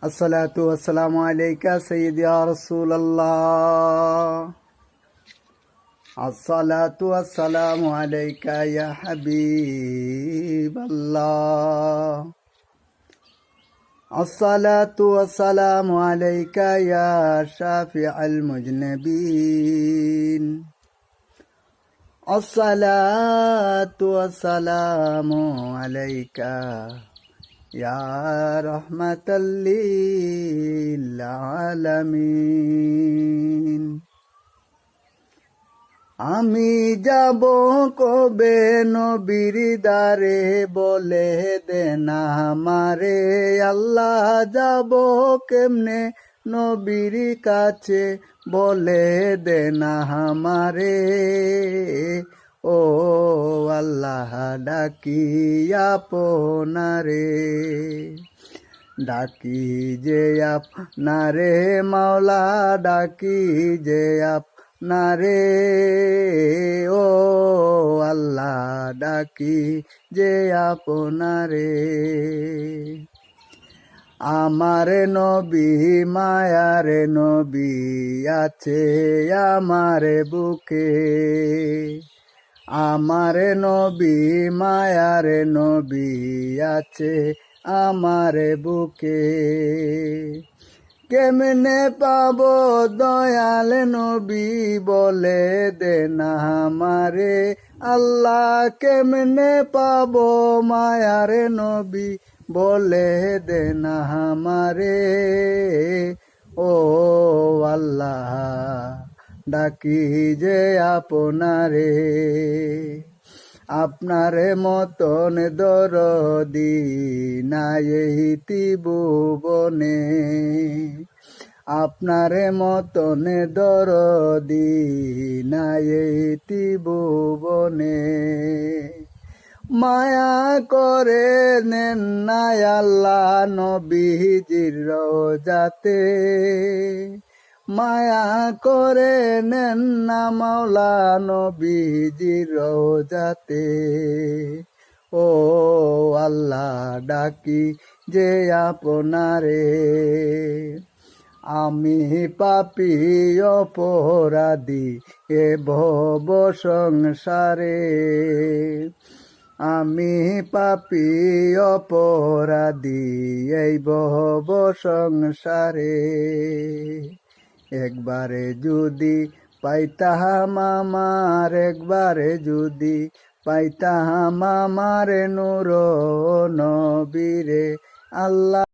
الصلاة والسلام عليك سيدي يا رسول الله. الصلاة والسلام عليك يا حبيب الله. الصلاة والسلام عليك يا شافع المذنبين. الصلاة والسلام عليك يا رحمة للعالمين. আমি যাব কবে নবীর দারে বলে দেন আমারে আল্লাহ, যাব কেমনে নবীর কাছে বলে দেন আমারে। ও আল্লাহ ডাকি আপনারে, ডাকি যে আপনারে মাওলা, ডাকি যে আপনারে। ও আল্লাহ ডাকি যে আপনারে। আমার নবী মায়ার নবী আছে আমার বুকে, আমার নবী মায়ার নবী আছে আমার বুকে। কেমনে পাব দয়াল নবী বলে দেন আমারে আল্লাহ, কেমনে পাব মায়ার নবী বলে দেন আমারে। ও আল্লাহ ডাকি যে আপনারে, আপনার মতন দরদি নাই ত্রিভুবনে, আপনার মতন দরদি নাই ত্রিভুবনে। মায়া করে নেন না আল্লাহ নবীজির রওজাতে, মায়া করে নেন না মাওলা নবীজির রওজাতে। ও আল্লাহ ডাকি যে আপনারে, আমি পাপী অপরাধী এ ভব সংসারে, আমি পাপী অপরাধী এই ভব সংসারে। একবারে যদি পাইতাম আমার, একবারে যদি পাইতাম আমার নূর নবীরে আল্লাহ।